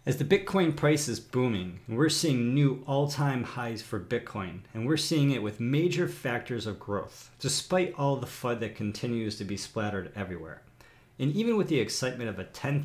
As the Bitcoin price is booming, and we're seeing new all-time highs for Bitcoin, and we're seeing it with major factors of growth, despite all the FUD that continues to be splattered everywhere. And even with the excitement of a $10,000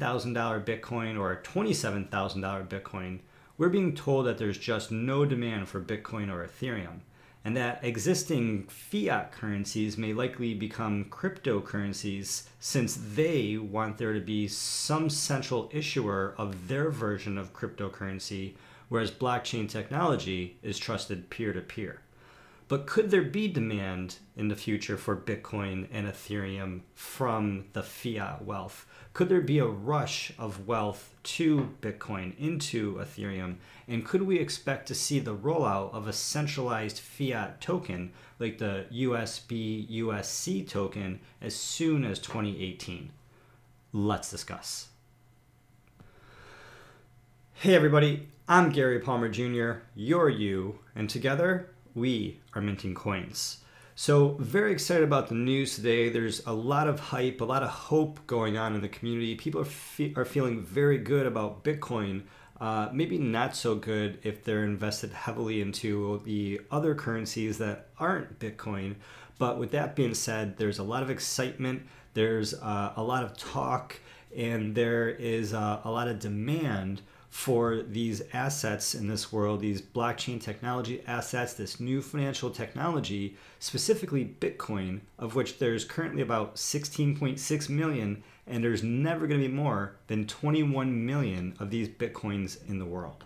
Bitcoin or a $27,000 Bitcoin, we're being told that there's just no demand for Bitcoin or Ethereum, and that existing fiat currencies may likely become cryptocurrencies since they want there to be some central issuer of their version of cryptocurrency, whereas blockchain technology is trusted peer-to-peer. But could there be demand in the future for Bitcoin and Ethereum from the fiat wealth? Could there be a rush of wealth to Bitcoin, into Ethereum? And could we expect to see the rollout of a centralized fiat token like the USC token as soon as 2018? Let's discuss. Hey everybody, I'm Gary Palmer Jr., you're you, and together we are minting coins. So very excited about the news today. There's a lot of hype, a lot of hope going on in the community. People are feeling very good about Bitcoin. Maybe not so good if they're invested heavily into the other currencies that aren't Bitcoin. But with that being said, there's a lot of excitement, there's a lot of talk, and there is a lot of demand for these assets in this world, these blockchain technology assets, this new financial technology, specifically Bitcoin, of which there's currently about 16.6 million, and there's never going to be more than 21 million of these Bitcoins in the world.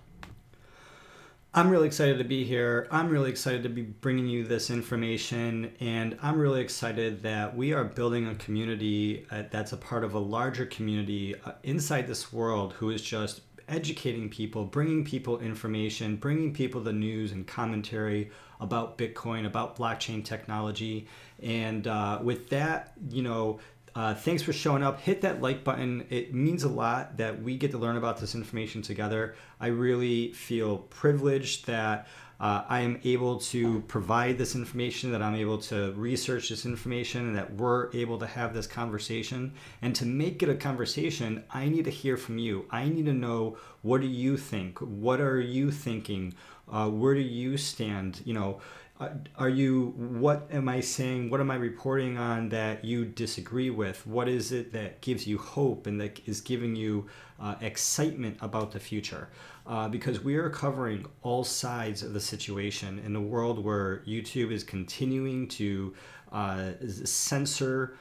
I'm really excited to be here. I'm really excited to be bringing you this information, and I'm really excited that we are building a community that's a part of a larger community inside this world who is just educating people, bringing people information, bringing people the news and commentary about Bitcoin, about blockchain technology. And with that, thanks for showing up. Hit that like button. It means a lot that we get to learn about this information together. I really feel privileged that I am able to provide this information, that I'm able to research this information, and that we're able to have this conversation. And to make it a conversation, I need to hear from you. I need to know, what do you think? What are you thinking? Where do you stand? What am I saying? What am I reporting on that you disagree with? What is it that gives you hope and that is giving you excitement about the future? Because we are covering all sides of the situation in a world where YouTube is continuing to censor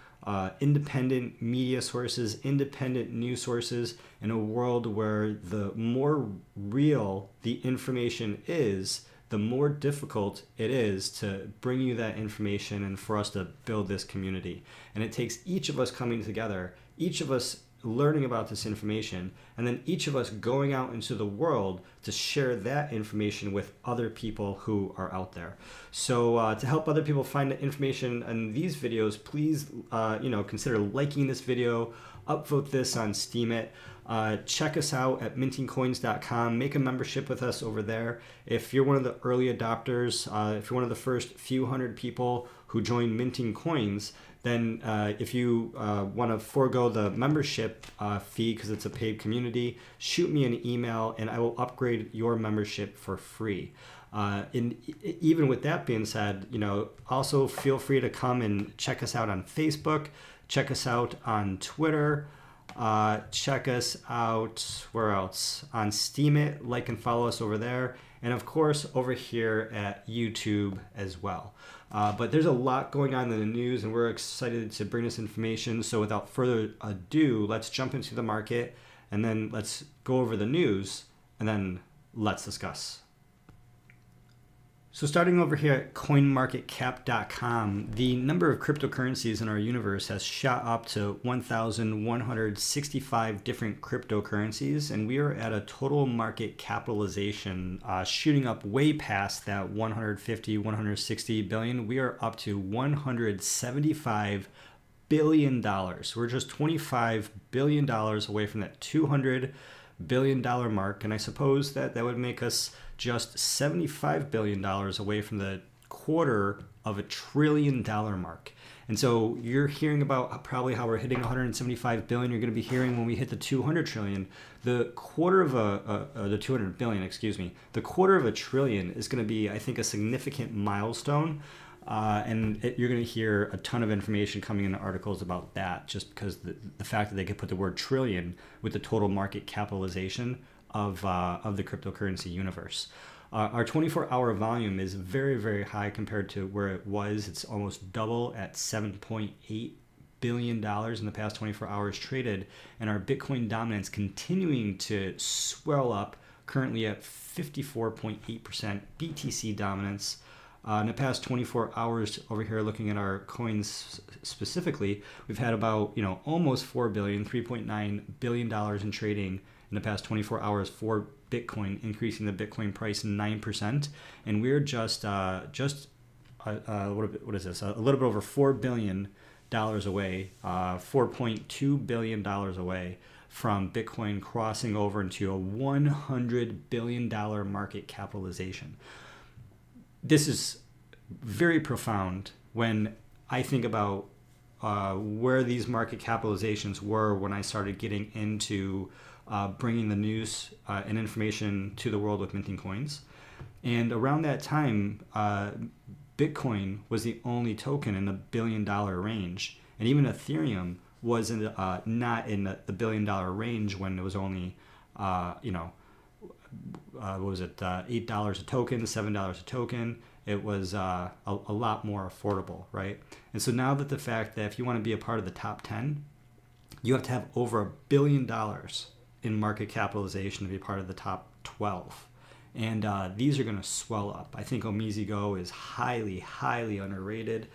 independent media sources, independent news sources, in a world where the more real the information is, the more difficult it is to bring you that information and for us to build this community. And it takes each of us coming together, each of us learning about this information, and then each of us going out into the world to share that information with other people who are out there. So to help other people find the information in these videos, please consider liking this video, upvote this on Steemit. Check us out at mintingcoins.com. Make a membership with us over there. If you're one of the early adopters, if you're one of the first few hundred people who join Minting Coins, then if you want to forego the membership fee because it's a paid community, shoot me an email and I will upgrade your membership for free. And even with that being said, also feel free to come and check us out on Facebook, check us out on Twitter, check us out, where else? On Steemit, like and follow us over there. And of course, over here at YouTube as well. But there's a lot going on in the news and we're excited to bring this information. So without further ado, let's jump into the market and then let's go over the news and then let's discuss. So starting over here at coinmarketcap.com, the number of cryptocurrencies in our universe has shot up to 1,165 different cryptocurrencies, and we are at a total market capitalization shooting up way past that 150, 160 billion. We are up to $175 billion. We're just $25 billion away from that $200 billion mark, and I suppose that would make us just $75 billion away from the $250 billion mark. And so you're hearing about probably how we're hitting 175 billion. You're going to be hearing when we hit the 200 trillion, the 200 billion, excuse me, the $250 billion is going to be, I think, a significant milestone. You're going to hear a ton of information coming in the articles about that, just because the fact that they could put the word trillion with the total market capitalization of the cryptocurrency universe. Our 24-hour volume is very, very high compared to where it was. It's almost double at $7.8 billion in the past 24 hours traded. And our Bitcoin dominance continuing to swell up, currently at 54.8% BTC dominance. In the past 24 hours over here, looking at our coins specifically, we've had about, almost $4 billion, $3.9 billion in trading in the past 24 hours for Bitcoin, increasing the Bitcoin price 9%, and we're just what is this? A little bit over $4 billion away, $4.2 billion away from Bitcoin crossing over into a $100 billion market capitalization. This is very profound when I think about where these market capitalizations were when I started getting into bringing the news and information to the world with minting coins. And around that time, Bitcoin was the only token in the $1 billion range. And even Ethereum was not in the $1 billion range when it was only, what was it, $8 a token, $7 a token. It was a lot more affordable, right? And so now that the fact that if you want to be a part of the top 10, you have to have over $1 billion in market capitalization to be part of the top 12. And these are going to swell up. I think OmiziGo is highly, highly underrated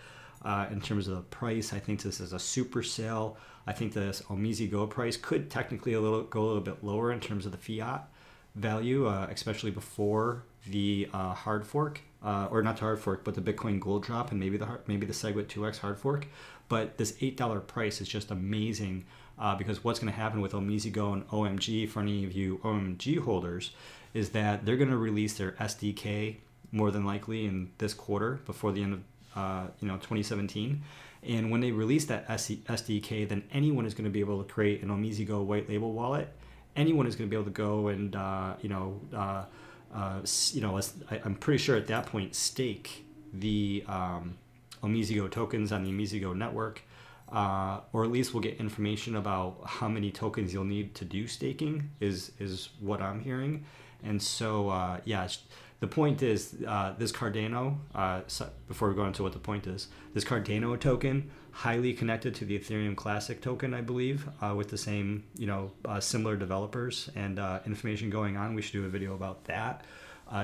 in terms of the price. I think this is a super sale. I think this OmiziGo price could technically go a little bit lower in terms of the fiat value, especially before the hard fork, or not the hard fork, but the Bitcoin gold drop, and maybe the SegWit 2x hard fork. But this $8 price is just amazing. Because what's going to happen with OmiziGo and OMG, for any of you OMG holders, is that they're going to release their SDK more than likely in this quarter before the end of 2017. And when they release that SDK, then anyone is going to be able to create an OmiziGo white label wallet. Anyone is going to be able to go and I'm pretty sure at that point stake the OmiziGo tokens on the OmiziGo network. Or at least we'll get information about how many tokens you'll need to do staking is what I'm hearing. And so, the point is this Cardano, before we go into what the point is, this Cardano token, highly connected to the Ethereum Classic token, I believe, with the same, similar developers and information going on. We should do a video about that.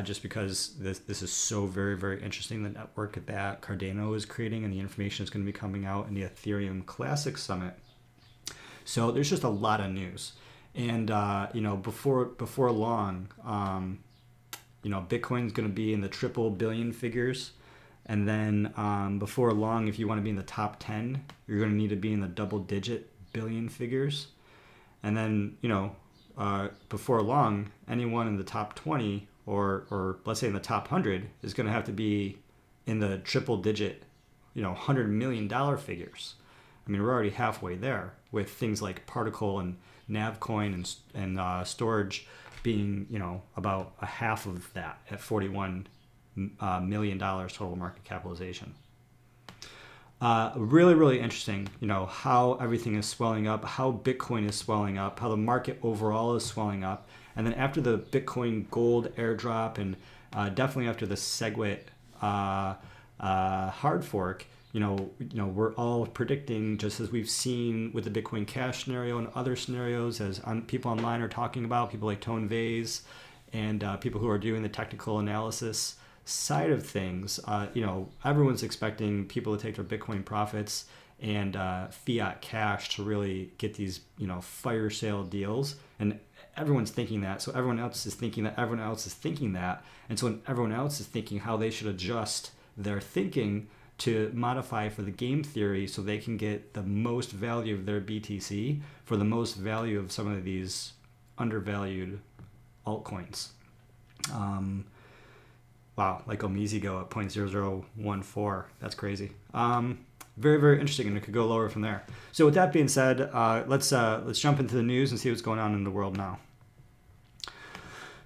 Just because this is so very, very interesting, the network that Cardano is creating and the information is going to be coming out in the Ethereum Classic Summit. So there's just a lot of news. And, before long, Bitcoin's going to be in the triple billion figures. And then before long, if you want to be in the top 10, you're going to need to be in the double-digit billion figures. And then, before long, anyone in the top 20 or let's say in the top 100 is going to have to be in the triple digit, $100 million figures. I mean, we're already halfway there with things like Particle and Navcoin and storage being, about a half of that at $41 million total market capitalization. Really, really interesting, how everything is swelling up, how Bitcoin is swelling up, how the market overall is swelling up. And then after the Bitcoin gold airdrop and definitely after the SegWit hard fork, we're all predicting, just as we've seen with the Bitcoin Cash scenario and other scenarios, as people online are talking about, people like Tone Vase and people who are doing the technical analysis side of things, everyone's expecting people to take their Bitcoin profits and fiat cash to really get these, fire sale deals. And everyone's thinking that. So everyone else is thinking that. Everyone else is thinking that. And so when everyone else is thinking how they should adjust their thinking to modify for the game theory so they can get the most value of their BTC for the most value of some of these undervalued altcoins. Wow, like OmiziGo at 0.0014. That's crazy. very, very interesting, and it could go lower from there. So with that being said, let's jump into the news and see what's going on in the world now.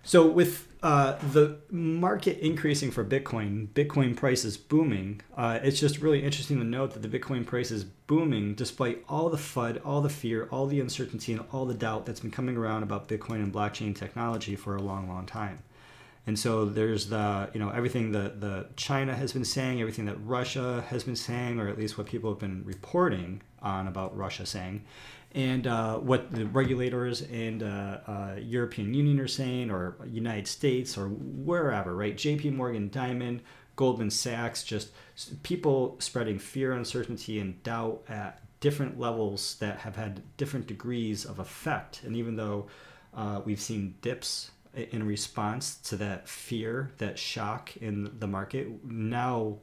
So with the market increasing for Bitcoin price is booming. It's just really interesting to note that the Bitcoin price is booming despite all the FUD, all the fear, all the uncertainty, and all the doubt that's been coming around about Bitcoin and blockchain technology for a long, long time. And so there's the, everything that China has been saying, everything that Russia has been saying, or at least what people have been reporting on about Russia saying, and what the regulators and European Union are saying, or United States, or wherever, right? JP Morgan, Dimon, Goldman Sachs, just people spreading fear, uncertainty, and doubt at different levels that have had different degrees of effect. And even though we've seen dips in response to that fear, that shock in the market, now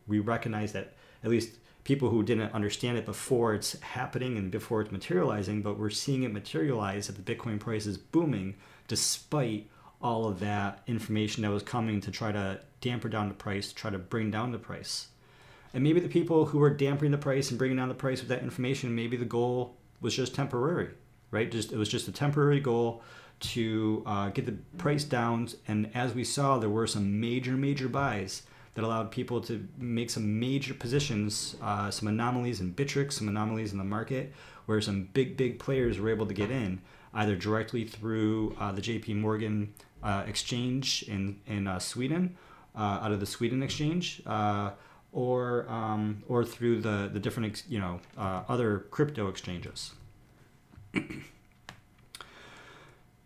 we recognize that at least people who didn't understand it before it's happening and before it's materializing, but we're seeing it materialize, that the Bitcoin price is booming despite all of that information that was coming to try to damper down the price, try to bring down the price. And maybe the people who were dampering the price and bringing down the price with that information, maybe the goal was just temporary, right? It was just a temporary goal to get the price down. And as we saw, there were some major buys that allowed people to make some major positions, some anomalies in Bittrex, some anomalies in the market, where some big players were able to get in, either directly through the JP Morgan exchange in Sweden, out of the Sweden exchange, or through the different other crypto exchanges.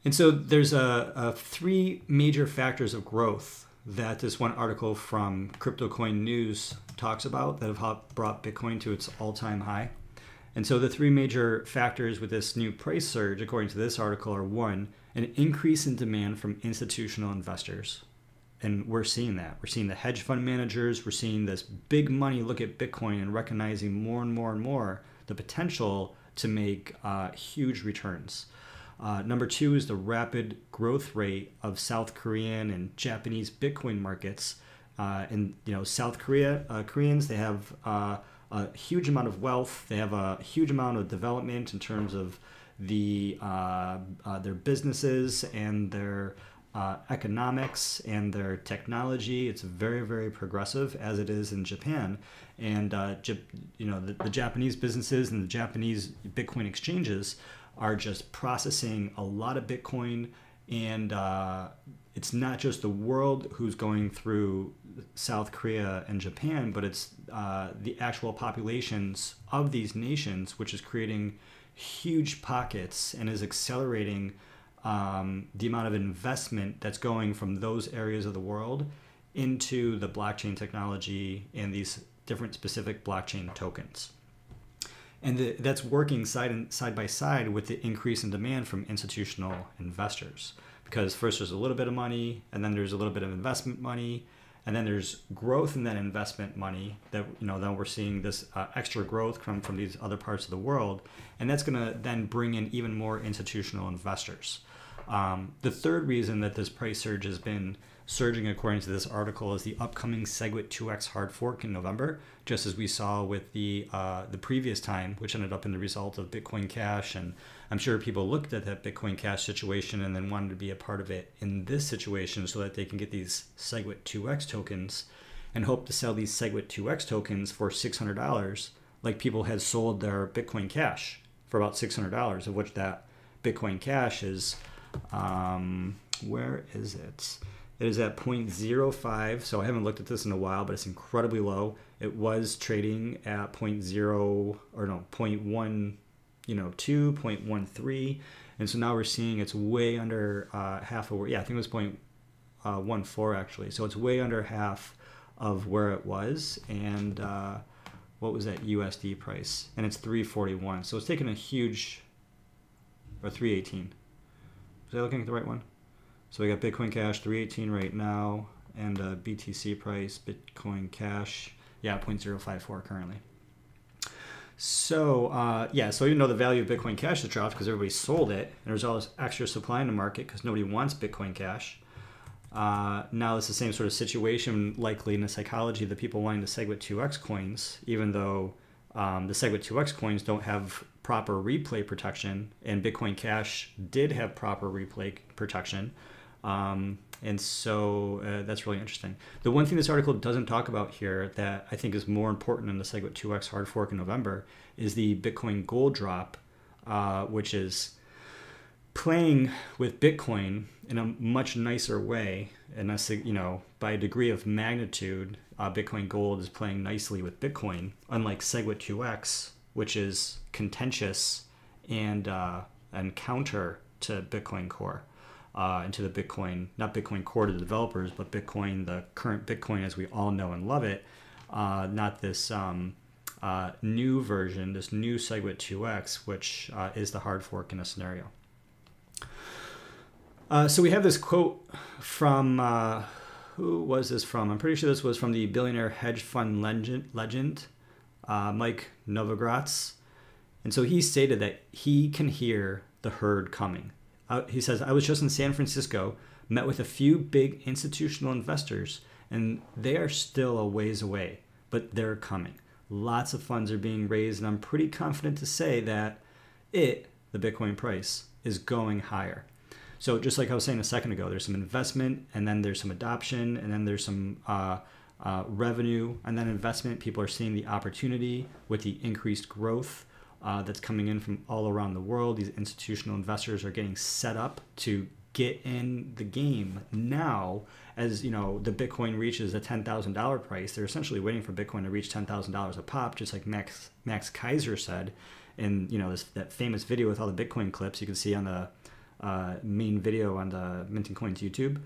And so there's three major factors of growth that this one article from Crypto Coin News talks about that have brought Bitcoin to its all-time high. And so the three major factors with this new price surge, according to this article, are one, an increase in demand from institutional investors. And we're seeing that. We're seeing the hedge fund managers, we're seeing this big money look at Bitcoin and recognizing more and more the potential to make huge returns. Number two is the rapid growth rate of South Korean and Japanese Bitcoin markets. And South Koreans, they have a huge amount of wealth. They have a huge amount of development in terms of their businesses and their economics and their technology. It's very progressive, as it is in Japan. And the Japanese businesses and the Japanese Bitcoin exchanges are just processing a lot of Bitcoin, and it's not just the world who's going through South Korea and Japan, but it's the actual populations of these nations, which is creating huge pockets and is accelerating the amount of investment that's going from those areas of the world into the blockchain technology and these different specific blockchain tokens. And that's working side by side with the increase in demand from institutional investors. Because first there's a little bit of money, and then there's a little bit of investment money, and then there's growth in that investment money that, then we're seeing this extra growth come from these other parts of the world. And that's going to then bring in even more institutional investors. The third reason that this price surge has been surging, according to this article, is the upcoming SegWit 2x hard fork in November, just as we saw with the previous time, which ended up in the result of Bitcoin Cash. And I'm sure people looked at that Bitcoin Cash situation and then wanted to be a part of it in this situation so that they can get these SegWit 2x tokens and hope to sell these SegWit 2x tokens for $600, like people had sold their Bitcoin Cash for about $600, of which that Bitcoin Cash is, where is it? It is at 0.05, so I haven't looked at this in a while, but it's incredibly low. It was trading at 0.1, 0.13, and so now we're seeing it's way under half of, I think it was 0.14 actually. So it's way under half of where it was, and what was that USD price? And it's 341. So it's taken a huge, or 318. Was I looking at the right one? So we got Bitcoin Cash 318 right now, and BTC price, Bitcoin Cash, 0.054 currently. So so even though the value of Bitcoin Cash has dropped because everybody sold it, and there's all this extra supply in the market because nobody wants Bitcoin Cash, Now it's the same sort of situation, likely in the psychology of the people wanting to SegWit 2x coins, even though the SegWit 2x coins don't have proper replay protection, and Bitcoin Cash did have proper replay protection. And so that's really interesting. The one thing this article doesn't talk about here that I think is more important in the SegWit 2x hard fork in November is the Bitcoin gold drop, which is playing with Bitcoin in a much nicer way. And that's, by a degree of magnitude, Bitcoin gold is playing nicely with Bitcoin, unlike SegWit 2x, which is contentious and counter to Bitcoin Core. Into the Bitcoin, not Bitcoin Core to the developers, but Bitcoin, the current Bitcoin as we all know and love it, not this new version, this new SegWit 2x, which is the hard fork in a scenario. So we have this quote from, who was this from? I'm pretty sure this was from the Billionaire hedge fund legend Mike Novogratz. And so he stated that he can hear the herd coming. He says, I was just in San Francisco, met with a few big institutional investors, and they are still a ways away, but they're coming. Lots of funds are being raised, and I'm pretty confident to say that the Bitcoin price, is going higher. So just like I was saying a second ago, there's some investment, and then there's some adoption, and then there's some revenue, and then investment. People are seeing the opportunity with the increased growth that's coming in from all around the world. These institutional investors are getting set up to get in the game now. As the Bitcoin reaches a $10,000 price, they're essentially waiting for Bitcoin to reach $10,000 a pop, just like Max Kaiser said in that famous video with all the Bitcoin clips you can see on the main video on the Minting Coins YouTube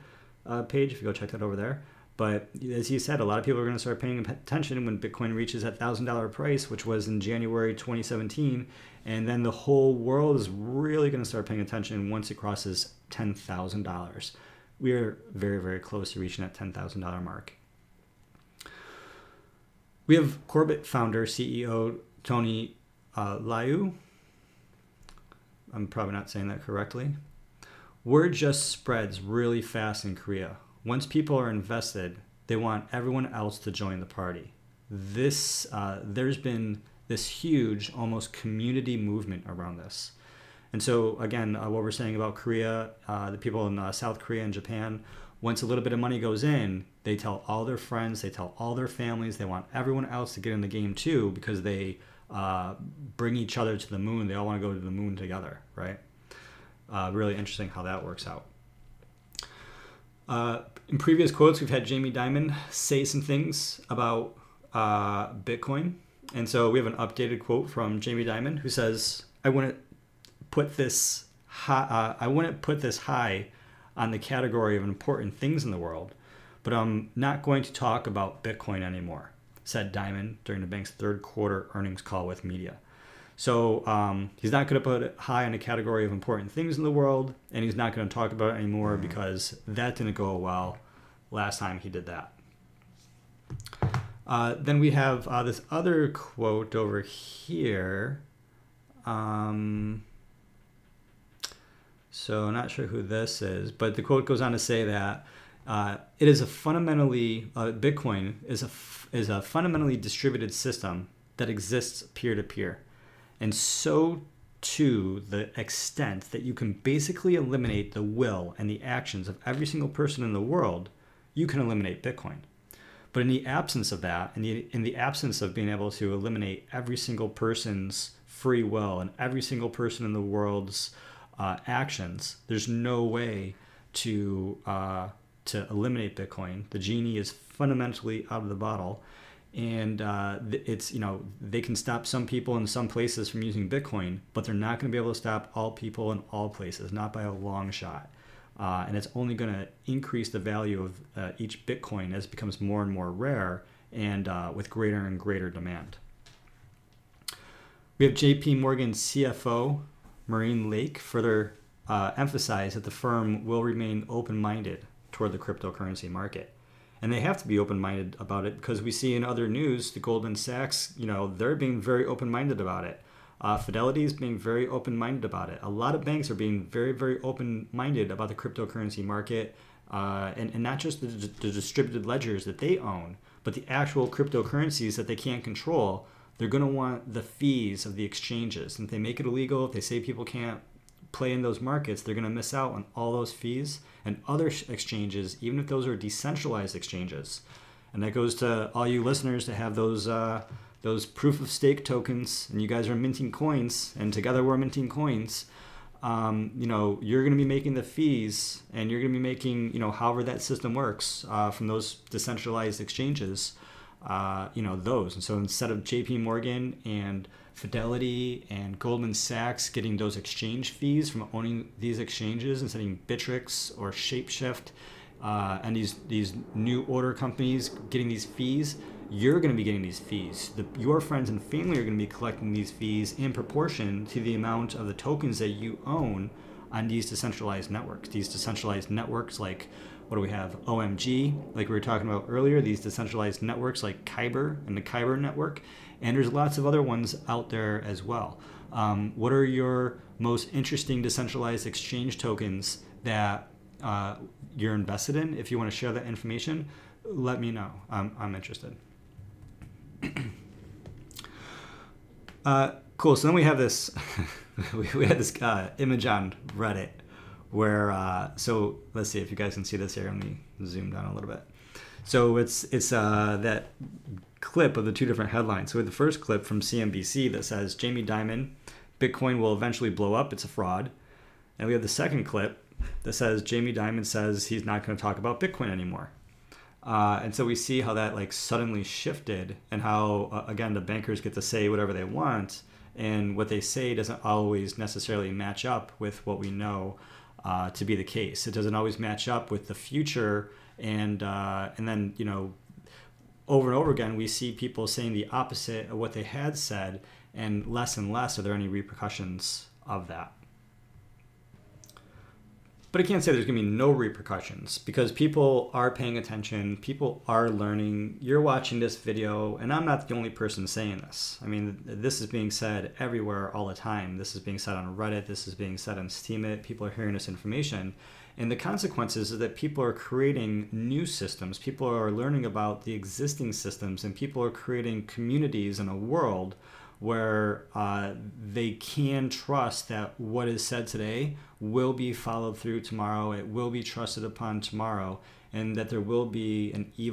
page, if you go check that over there. But as he said, a lot of people are going to start paying attention when Bitcoin reaches that $1,000 price, which was in January 2017. And then the whole world is really going to start paying attention once it crosses $10,000. We are very, very close to reaching that $10,000 mark. We have Corbett Founder CEO Tony Liu. I'm probably not saying that correctly. Word just spreads really fast in Korea. Once people are invested, they want everyone else to join the party. There's been this huge, almost community movement around this. And so again, what we're saying about Korea, the people in South Korea and Japan, once a little bit of money goes in, they tell all their friends, they tell all their families, they want everyone else to get in the game too, because they bring each other to the moon. They all want to go to the moon together, right? Really interesting how that works out. In previous quotes, we've had Jamie Dimon say some things about Bitcoin. And so we have an updated quote from Jamie Dimon who says, I wouldn't put this high on the category of important things in the world, but I'm not going to talk about Bitcoin anymore, said Dimon during the bank's third quarter earnings call with media. So he's not going to put it high on a category of important things in the world, and he's not going to talk about it anymore because that didn't go well last time he did that. Then we have this other quote over here. So I'm not sure who this is, but the quote goes on to say that it is a fundamentally Bitcoin is a fundamentally distributed system that exists peer-to-peer. And so to the extent that you can basically eliminate the will and the actions of every single person in the world, you can eliminate Bitcoin. But in the absence of that, in the absence of being able to eliminate every single person's free will and every single person in the world's actions, there's no way to eliminate Bitcoin. The genie is fundamentally out of the bottle. And it's, they can stop some people in some places from using Bitcoin, but they're not going to be able to stop all people in all places, not by a long shot. And it's only going to increase the value of each Bitcoin as it becomes more and more rare and with greater and greater demand. We have JP Morgan CFO Maureen Lake further emphasized that the firm will remain open-minded toward the cryptocurrency market. And they have to be open-minded about it because we see in other news, the Goldman Sachs, they're being very open-minded about it. Fidelity is being very open-minded about it. A lot of banks are being very, very open-minded about the cryptocurrency market. and not just the distributed ledgers that they own, but the actual cryptocurrencies that they can't control. They're going to want the fees of the exchanges. And if they make it illegal, if they say people can't play in those markets, they're going to miss out on all those fees and other exchanges, even if those are decentralized exchanges. And that goes to all you listeners to have those proof of stake tokens, and you guys are minting coins, and together we're minting coins. You know, you're going to be making the fees, and you're going to be making, you know, however that system works from those decentralized exchanges, you know, those. And so instead of JP Morgan and Fidelity and Goldman Sachs getting those exchange fees from owning these exchanges and setting Bittrex or Shapeshift and these new order companies getting these fees, you're going to be getting these fees. Your friends and family are going to be collecting these fees in proportion to the amount of the tokens that you own on these decentralized networks. These decentralized networks like, what do we have? OMG, like we were talking about earlier, these decentralized networks like Kyber and the Kyber network. And there's lots of other ones out there as well. What are your most interesting decentralized exchange tokens that you're invested in? If you want to share that information, let me know. I'm interested. Cool. So then we have this, we had this image on Reddit where, so let's see if you guys can see this here. Let me zoom down a little bit. So it's that clip of the two different headlines. So we have the first clip from CNBC that says Jamie Dimon, Bitcoin will eventually blow up. It's a fraud. And we have the second clip that says Jamie Dimon says he's not going to talk about Bitcoin anymore. And so we see how that like suddenly shifted, and how, again, the bankers get to say whatever they want, and what they say doesn't always necessarily match up with what we know to be the case. It doesn't always match up with the future, and then, you know, over and over again, we see people saying the opposite of what they had said, and less are there any repercussions of that. But I can't say there's going to be no repercussions, because people are paying attention, people are learning. You're watching this video, and I'm not the only person saying this. I mean, this is being said everywhere all the time. This is being said on Reddit, this is being said on Steemit. People are hearing this information. And the consequences is that people are creating new systems. People are learning about the existing systems, and people are creating communities in a world where they can trust that what is said today will be followed through tomorrow. It will be trusted upon tomorrow, and that there will be an there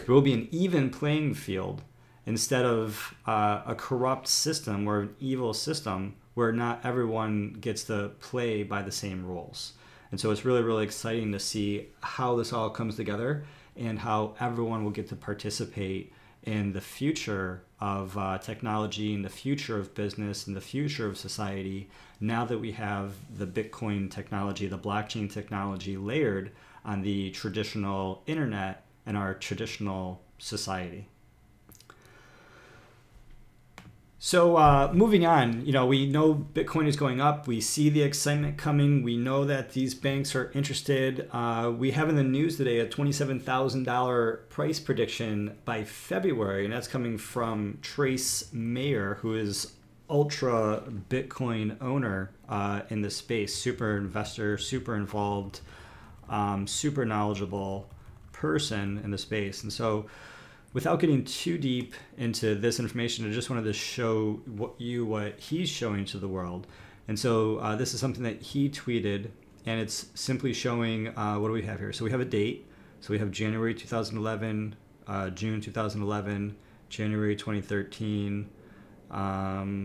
will be an even playing field instead of a corrupt system or an evil system where not everyone gets to play by the same rules. And so it's really, really exciting to see how this all comes together, and how everyone will get to participate in the future of technology, and the future of business, and the future of society, now that we have the Bitcoin technology, the blockchain technology layered on the traditional internet and our traditional society. So moving on, you know, we know Bitcoin is going up. We see the excitement coming. We know that these banks are interested. We have in the news today a $27,000 price prediction by February, and that's coming from Trace Mayer, who is ultra Bitcoin owner in the space, super investor, super involved, super knowledgeable person in the space. And so, without getting too deep into this information, I just wanted to show what he's showing to the world. And so this is something that he tweeted, and it's simply showing, what do we have here? So we have a date. So we have January 2011, June 2011, January 2013.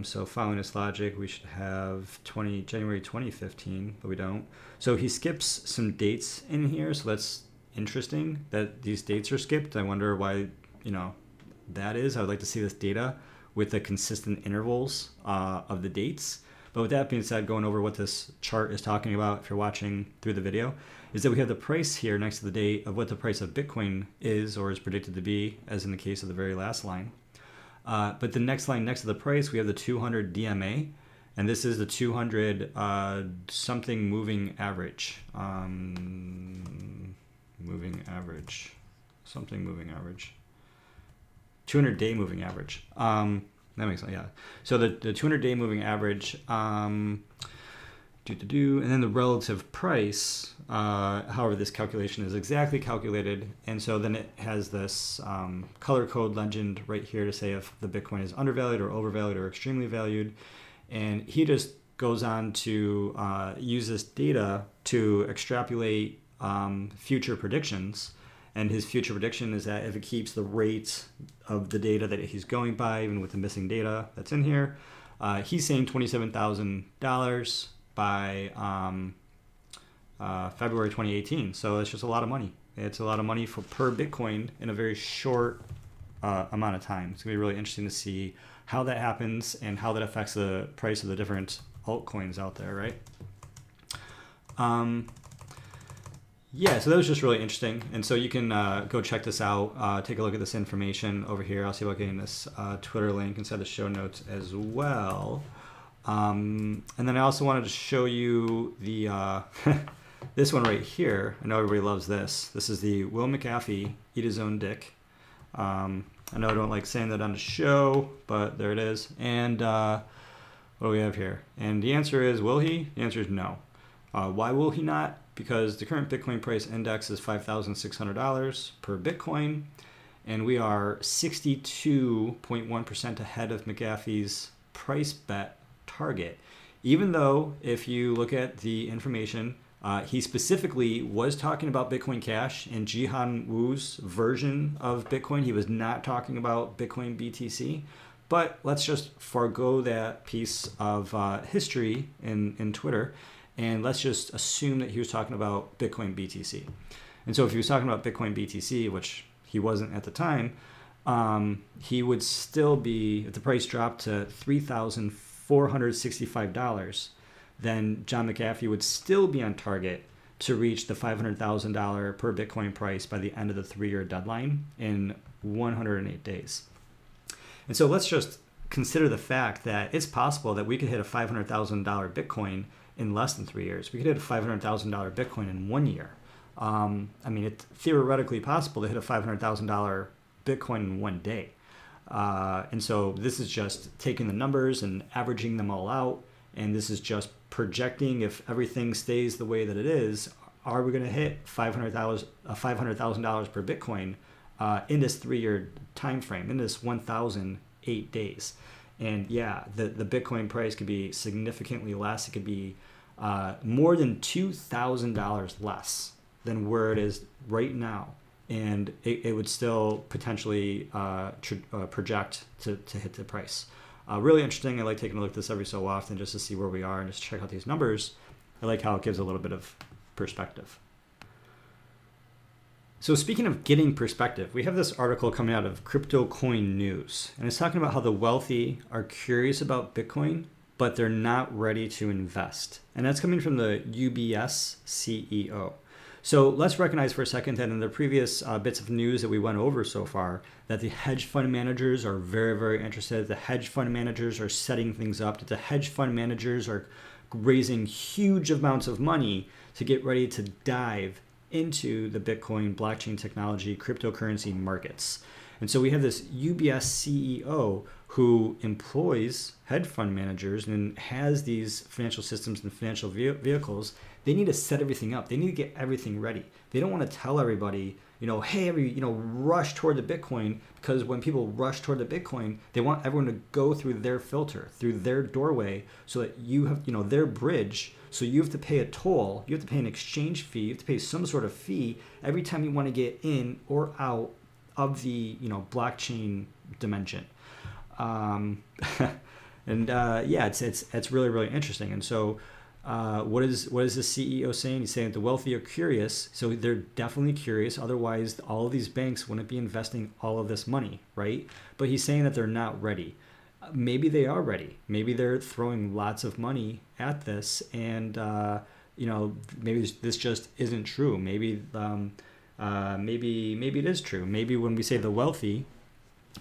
So following this logic, we should have January 2015, but we don't. So he skips some dates in here. So that's interesting that these dates are skipped. I wonder why, you know, that is. I would like to see this data with the consistent intervals of the dates. But with that being said, going over what this chart is talking about, if you're watching through the video, is that we have the price here next to the date of what the price of Bitcoin is or is predicted to be, as in the case of the very last line. But the next line next to the price, we have the 200 DMA, and this is the 200 something moving average. Something moving average. 200-day moving average. That makes sense, yeah. So the 200-day moving average And then the relative price, however this calculation is exactly calculated. And so then it has this color code legend right here to say if the Bitcoin is undervalued or overvalued or extremely valued. And he just goes on to use this data to extrapolate future predictions. And his future prediction is that if it keeps the rate of the data that he's going by, even with the missing data that's in here, he's saying $27,000 by February 2018. So it's just a lot of money. It's a lot of money per Bitcoin in a very short amount of time. It's going to be really interesting to see how that happens and how that affects the price of the different altcoins out there, right? Yeah, so that was just really interesting. And so you can go check this out, take a look at this information over here. I'll see about getting this Twitter link inside the show notes as well. And then I also wanted to show you the this one right here. I know everybody loves this. This is the Will McAfee Eat His Own Dick. I know I don't like saying that on the show, but there it is. And what do we have here? And the answer is, will he? The answer is no. Why will he not? Because the current Bitcoin price index is $5,600 per Bitcoin, and we are 62.1% ahead of McAfee's price bet target. Even though if you look at the information, he specifically was talking about Bitcoin Cash and Jihan Wu's version of Bitcoin. He was not talking about Bitcoin BTC. But let's just forego that piece of history in Twitter, and let's just assume that he was talking about Bitcoin BTC. And so if he was talking about Bitcoin BTC, which he wasn't at the time, he would still be, if the price dropped to $3,465, then John McAfee would still be on target to reach the $500,000 per Bitcoin price by the end of the 3-year deadline in 108 days. And so let's just consider the fact that it's possible that we could hit a $500,000 Bitcoin in less than 3 years. We could hit a $500,000 Bitcoin in 1 year. I mean, it's theoretically possible to hit a $500,000 Bitcoin in 1 day. And so this is just taking the numbers and averaging them all out. And this is just projecting if everything stays the way that it is, are we going to hit $500,000 per Bitcoin in this 3-year time frame, in this 1,008 days? And yeah, the Bitcoin price could be significantly less. It could be more than $2,000 less than where it is right now. And it would still potentially project to hit the price. Really interesting. I like taking a look at this every so often just to see where we are and just check out these numbers. I like how it gives a little bit of perspective. So speaking of getting perspective, we have this article coming out of Crypto Coin News, and it's talking about how the wealthy are curious about Bitcoin, but they're not ready to invest. And that's coming from the UBS CEO. So let's recognize for a second that in the previous bits of news that we went over so far, that the hedge fund managers are very, very interested. The hedge fund managers are setting things up. That the hedge fund managers are raising huge amounts of money to get ready to dive into the Bitcoin blockchain technology, cryptocurrency markets. And so we have this UBS CEO who employs hedge fund managers and has these financial systems and financial vehicles. They need to set everything up. They need to get everything ready. They don't want to tell everybody, hey, rush toward the Bitcoin, because when people rush toward the Bitcoin, they want everyone to go through their filter, through their doorway, so that you have, their bridge. So you have to pay a toll, you have to pay an exchange fee, you have to pay some sort of fee every time you want to get in or out of the, blockchain dimension. Yeah, it's really, really interesting. And so what is the CEO saying? He's saying that the wealthy are curious, so they're definitely curious. Otherwise, all of these banks wouldn't be investing all of this money, right? But he's saying that they're not ready. Maybe they are ready. Maybe they're throwing lots of money at this, and maybe this just isn't true. Maybe it is true. Maybe when we say the wealthy,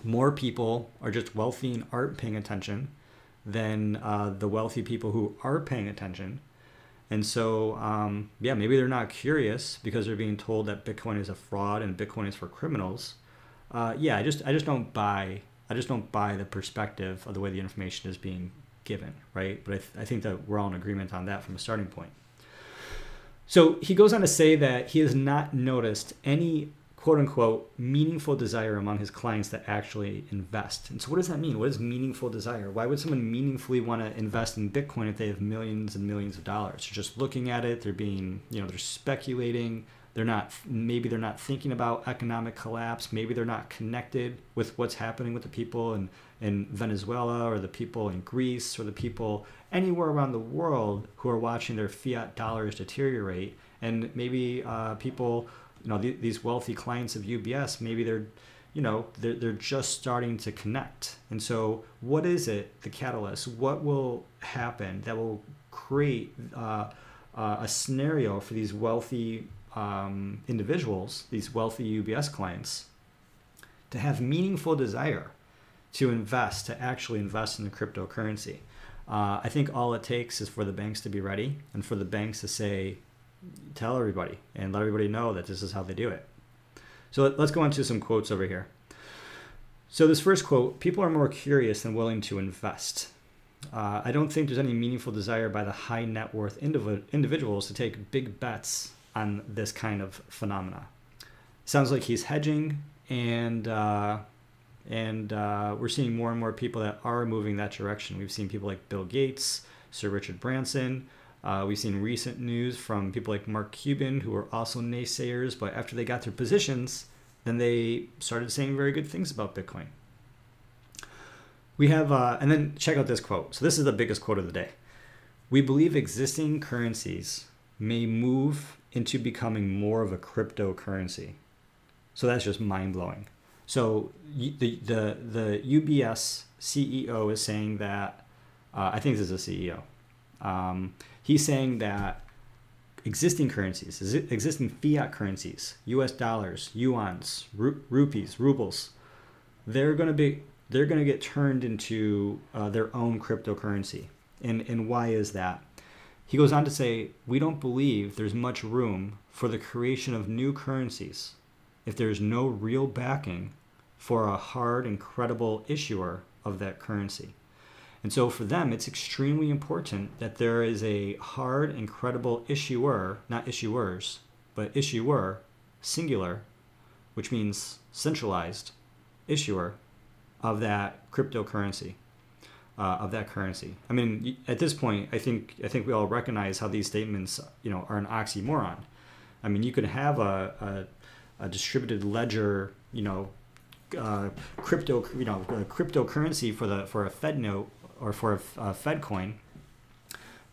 more people are just wealthy and aren't paying attention than the wealthy people who are paying attention. And so, maybe they're not curious because they're being told that Bitcoin is a fraud and Bitcoin is for criminals. I just don't buy the perspective of the way the information is being given, right? But I think that we're all in agreement on that from a starting point. So he goes on to say that he has not noticed any quote unquote meaningful desire among his clients to actually invest. And so what does that mean? What is meaningful desire? Why would someone meaningfully want to invest in Bitcoin if they have millions and millions of dollars? They're just looking at it. They're being, they're speculating. Maybe they're not thinking about economic collapse. Maybe they're not connected with what's happening with the people in Venezuela or the people in Greece or the people anywhere around the world who are watching their fiat dollars deteriorate. And maybe people, these wealthy clients of UBS, maybe they're just starting to connect. And so what is it, the catalyst? What will happen that will create a scenario for these wealthy individuals, these wealthy UBS clients, to have meaningful desire to actually invest in the cryptocurrency? I think all it takes is for the banks to be ready and for the banks to tell everybody and let everybody know that this is how they do it. So let's go into some quotes over here. So this first quote, people are more curious than willing to invest. I don't think there's any meaningful desire by the high net worth individuals to take big bets on this kind of phenomena. Sounds like he's hedging, and we're seeing more and more people that are moving that direction. We've seen people like Bill Gates, Sir Richard Branson. We've seen recent news from people like Mark Cuban, who are also naysayers, but after they got their positions, then they started saying very good things about Bitcoin. We have, and then check out this quote. So this is the biggest quote of the day. We believe existing currencies may move into becoming more of a cryptocurrency. So that's just mind-blowing. So the UBS CEO is saying that, I think this is a CEO. He's saying that existing currencies, existing fiat currencies, US dollars, yuans, rupees, rubles, they're going to get turned into their own cryptocurrency. And why is that? He goes on to say, we don't believe there's much room for the creation of new currencies if there's no real backing for a hard and credible issuer of that currency. And so for them, it's extremely important that there is a hard and credible issuer, not issuers, but issuer, singular, which means centralized issuer of that cryptocurrency. Of that currency. I mean, at this point, I think we all recognize how these statements, are an oxymoron. I mean, you could have a distributed ledger, cryptocurrency for a Fed note or for a Fed coin,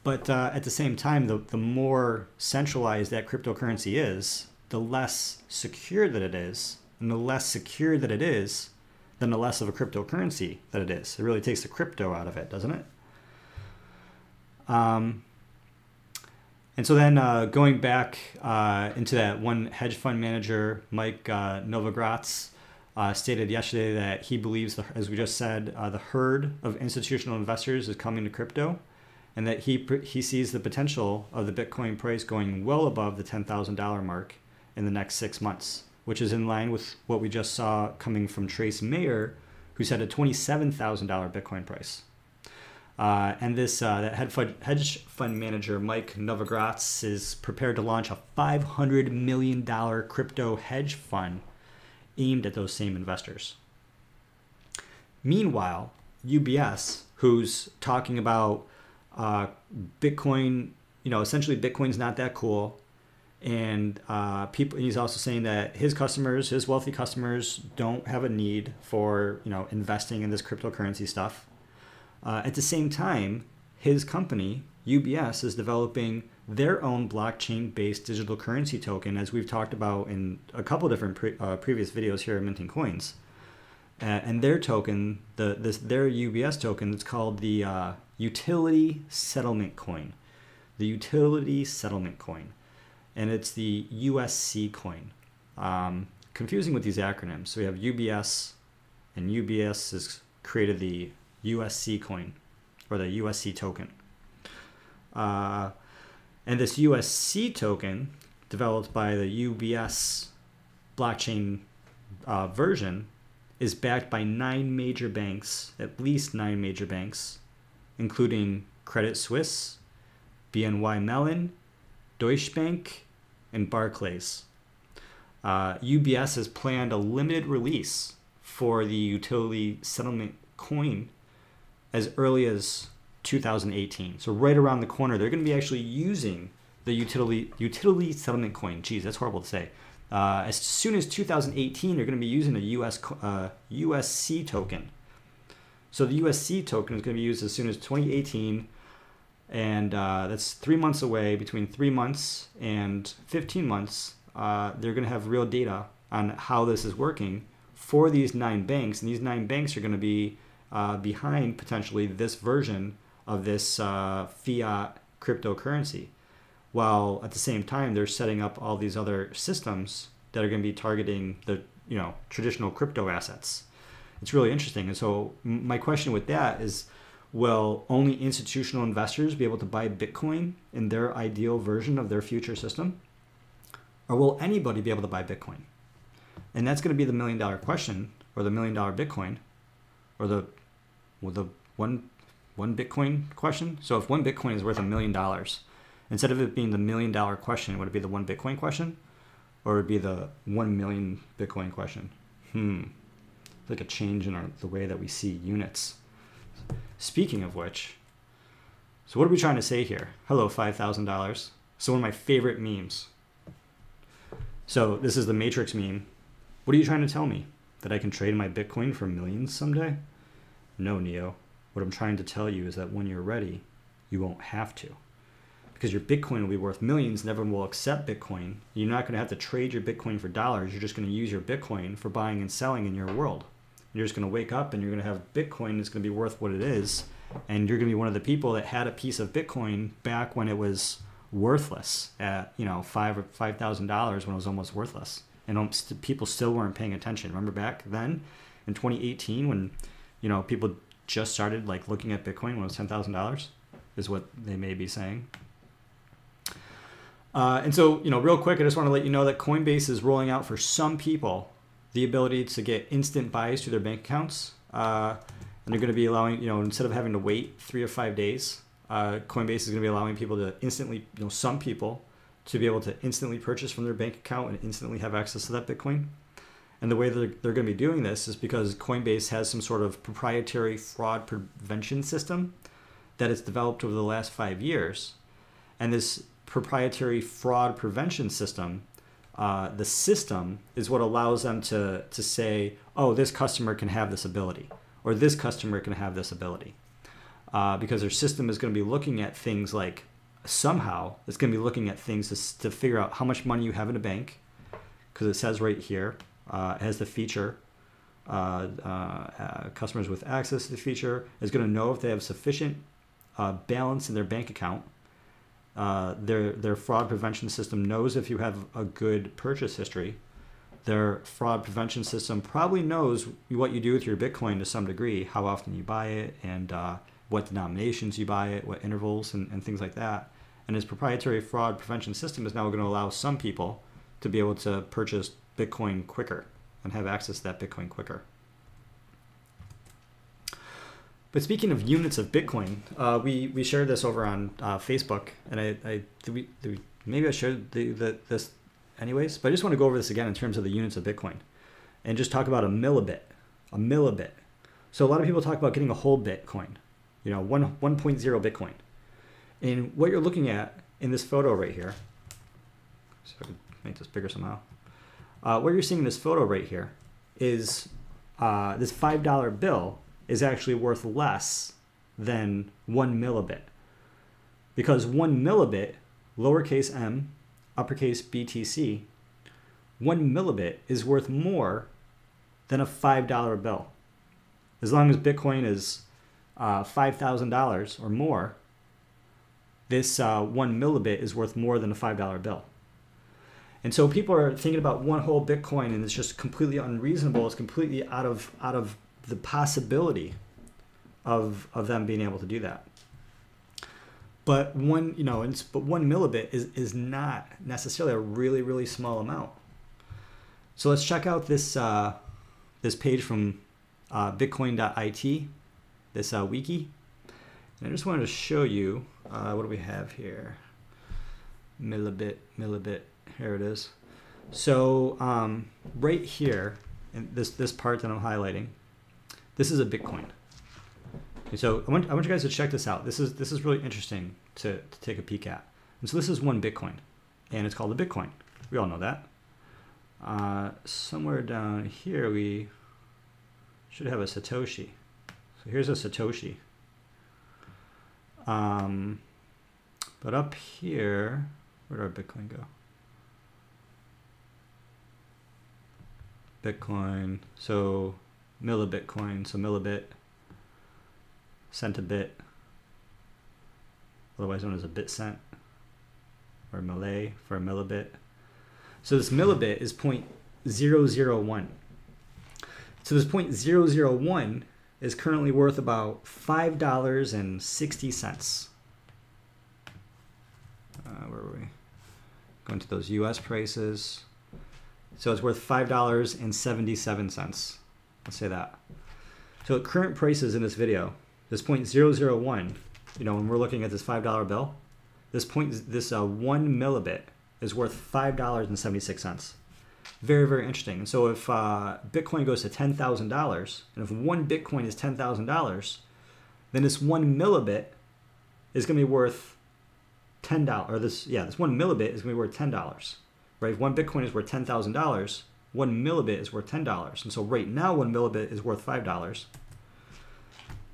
but at the same time, the more centralized that cryptocurrency is, the less secure that it is, and the less secure that it is, then the less of a cryptocurrency that it is. It really takes the crypto out of it, doesn't it? And so then going back into that one hedge fund manager, Mike Novogratz, stated yesterday that he believes, as we just said, the herd of institutional investors is coming to crypto, and that he sees the potential of the Bitcoin price going well above the $10,000 mark in the next 6 months, which is in line with what we just saw coming from Trace Mayer, who said a $27,000 Bitcoin price. And this that hedge fund manager, Mike Novogratz, is prepared to launch a $500 million crypto hedge fund aimed at those same investors. Meanwhile, UBS, who's talking about Bitcoin, essentially Bitcoin's not that cool. And he's also saying that his wealthy customers, don't have a need for investing in this cryptocurrency stuff. At the same time, his company UBS is developing their own blockchain-based digital currency token, as we've talked about in a couple different previous videos here at Minting Coins. And their token, their UBS token, it's called the Utility Settlement Coin. The Utility Settlement Coin. And it's the USC coin. Confusing with these acronyms. So we have UBS, and UBS has created the USC coin, or the USC token. And this USC token, developed by the UBS blockchain version, is backed by 9 major banks, at least 9 major banks, including Credit Suisse, BNY Mellon, Deutsche Bank, and Barclays. UBS has planned a limited release for the utility settlement coin as early as 2018. So right around the corner, they're going to be actually using the utility settlement coin. Geez, that's horrible to say. As soon as 2018, they're going to be using a USC token. So the USC token is going to be used as soon as 2018, and that's 3 months away. Between 3 months and 15 months, they're going to have real data on how this is working for these 9 banks, and these 9 banks are going to be behind potentially this version of this fiat cryptocurrency, while at the same time they're setting up all these other systems that are going to be targeting the traditional crypto assets. It's really interesting. And so my question with that is, will only institutional investors be able to buy Bitcoin in their ideal version of their future system? Or will anybody be able to buy Bitcoin? And that's going to be the $1 million question, or the $1 million Bitcoin, or the one Bitcoin question. So if one Bitcoin is worth $1 million, instead of it being the $1 million question, would it be the one Bitcoin question, or would it be the 1 million Bitcoin question? It's like a change in the way that we see units. Speaking of which, so what are we trying to say here? Hello, $5,000. So one of my favorite memes. So this is the Matrix meme. What are you trying to tell me? That I can trade my Bitcoin for millions someday? No, Neo. What I'm trying to tell you is that when you're ready, you won't have to. Because your Bitcoin will be worth millions and everyone will accept Bitcoin. You're not going to have to trade your Bitcoin for dollars. You're just going to use your Bitcoin for buying and selling in your world. You're just going to wake up and you're going to have Bitcoin that's going to be worth what it is. And you're going to be one of the people that had a piece of Bitcoin back when it was worthless at, $5,000 or $5,000 when it was almost worthless. And people still weren't paying attention. Remember back then in 2018 when, people just started looking at Bitcoin when it was $10,000 is what they may be saying. And so, real quick, I just want to let you know that Coinbase is rolling out for some people the ability to get instant buys to their bank accounts. And they're going to be allowing, instead of having to wait 3 or 5 days, Coinbase is going to be allowing people to instantly, some people to be able to instantly purchase from their bank account and instantly have access to that Bitcoin. And the way that they're going to be doing this is because Coinbase has some sort of proprietary fraud prevention system that it's developed over the last 5 years. And this proprietary fraud prevention system, the system is what allows them to say, oh, this customer can have this ability, or this customer can have this ability. Because their system is going to be looking at things like, somehow, it's going to be looking at things to figure out how much money you have in a bank, because it says right here, it has the feature, customers with access to the feature is going to know if they have sufficient balance in their bank account. Their fraud prevention system knows if you have a good purchase history. Their fraud prevention system probably knows what you do with your Bitcoin to some degree, how often you buy it, and what denominations you buy it, what intervals, and things like that. And this proprietary fraud prevention system is now going to allow some people to be able to purchase Bitcoin quicker and have access to that Bitcoin quicker. But speaking of units of Bitcoin, we shared this over on Facebook, and maybe I shared this anyways, but I just want to go over this again in terms of the units of Bitcoin and just talk about a millibit. So a lot of people talk about getting a whole Bitcoin, 1.0 Bitcoin. And what you're looking at in this photo right here, so I can make this bigger somehow. What you're seeing in this photo right here is this $5 bill is actually worth less than 1 millibit. Because 1 millibit, lowercase m, uppercase BTC, 1 millibit is worth more than a $5 bill. As long as Bitcoin is $5,000 or more, this 1 millibit is worth more than a $5 bill. And so people are thinking about one whole Bitcoin, and it's just completely unreasonable. It's completely out of the possibility of them being able to do that. But one millibit is not necessarily a really, really small amount. So let's check out this this page from bitcoin.it, this wiki. And I just wanted to show you, what do we have here? Millibit, here it is. So right here, in this part that I'm highlighting, this is a Bitcoin. And so I want you guys to check this out. This is really interesting to take a peek at. And so this is one Bitcoin, and it's called a Bitcoin. We all know that. Somewhere down here we should have a Satoshi. So here's a Satoshi. But up here, where did our Bitcoin go? Bitcoin, so millibitcoin, so millibit, centibit, otherwise known as a bit cent, or Milli for a millibit. So this millibit is 0.001. So this 0.001 is currently worth about $5.60. Where were we? Going to those US prices. So it's worth $5.77. Let's say that. So at current prices in this video, this 0.001, you know, when we're looking at this $5 bill, this one millibit is worth $5.76. Very, very interesting. And so if Bitcoin goes to $10,000, and if one Bitcoin is $10,000, then this one millibit is going to be worth $10. Or this one millibit is going to be worth $10. Right? If one Bitcoin is worth $10,000, one millibit is worth $10. And so right now, one millibit is worth $5.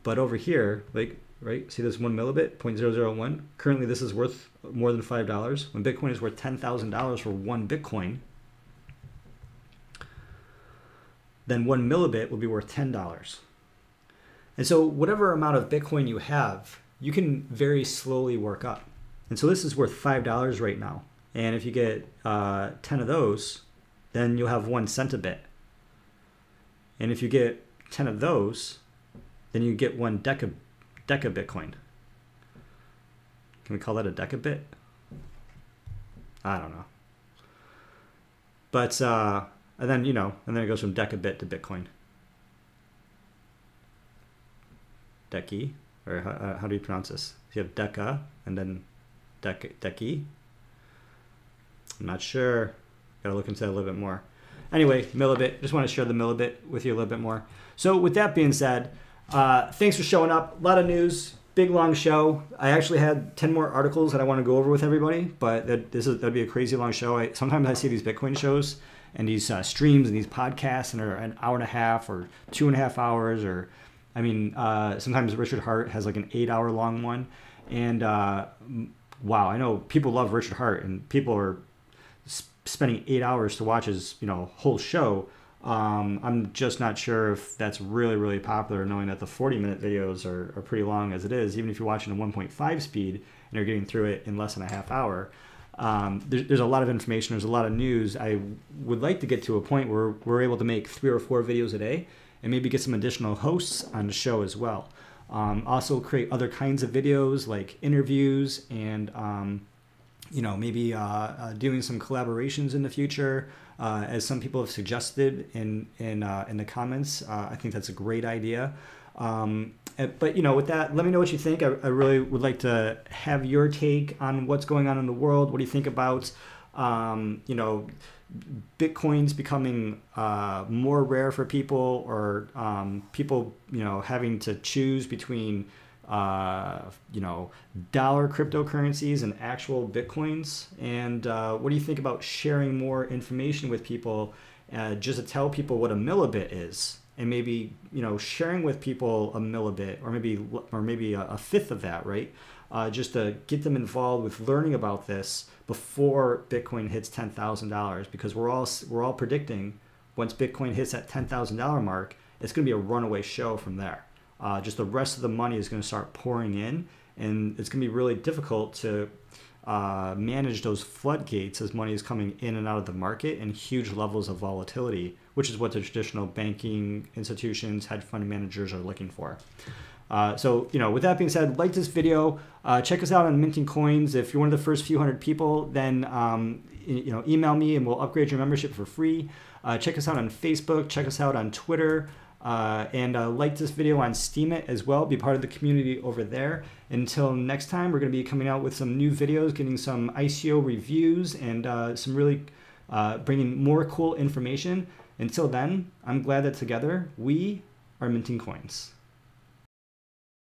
But over here, like, right, see this one millibit, 0.001? Currently, this is worth more than $5. When Bitcoin is worth $10,000 for one Bitcoin, then one millibit will be worth $10. And so whatever amount of Bitcoin you have, you can very slowly work up. And so this is worth $5 right now. And if you get 10 of those, then you'll have 1 cent a bit. And if you get 10 of those, then you get 1 deca Bitcoin. Can we call that a decabit? I don't know. But and then, you know, and then it goes from decabit to Bitcoin. Deci, or how do you pronounce this? You have deca and then deci. I'm not sure. Gotta look into that a little bit more. Anyway, millibit. Just want to share the millibit with you a little bit more. So with that being said, thanks for showing up. A lot of news. Big long show. I actually had 10 more articles that I want to go over with everybody, but that'd be a crazy long show. Sometimes I see these Bitcoin shows and these streams and these podcasts, and they're an hour and a half or 2.5 hours, or I mean, sometimes Richard Hart has like an 8-hour long one. And wow, I know people love Richard Hart, and people are spending 8 hours to watch his, you know, whole show. I'm just not sure if that's really, really popular, knowing that the 40-minute videos are pretty long as it is. Even if you're watching a 1.5 speed and you're getting through it in less than a half hour, there's a lot of information. There's a lot of news. I would like to get to a point where we're able to make 3 or 4 videos a day and maybe get some additional hosts on the show as well. Also create other kinds of videos like interviews and you know, maybe doing some collaborations in the future, as some people have suggested in the comments. I think that's a great idea. But you know, with that, let me know what you think. I really would like to have your take on what's going on in the world. What do you think about you know, Bitcoin's becoming more rare for people, or people, you know, having to choose between you know, dollar cryptocurrencies and actual Bitcoins? And what do you think about sharing more information with people, just to tell people what a millibit is, and maybe, you know, sharing with people a millibit, or maybe a fifth of that, right? Just to get them involved with learning about this before Bitcoin hits $10,000, because we're all predicting once Bitcoin hits that $10,000 mark, it's going to be a runaway show from there. Just the rest of the money is going to start pouring in, and it's going to be really difficult to manage those floodgates as money is coming in and out of the market, and huge levels of volatility, which is what the traditional banking institutions, hedge fund managers are looking for. So, you know, with that being said, like this video, check us out on Minting Coins. If you're one of the first few hundred people, then you know, email me and we'll upgrade your membership for free. Check us out on Facebook. Check us out on Twitter. and like this video on Steemit as well. Be part of the community over there. Until next time, we're going to be coming out with some new videos, getting some ICO reviews, and some really bringing more cool information. Until then, I'm glad that together we are minting coins.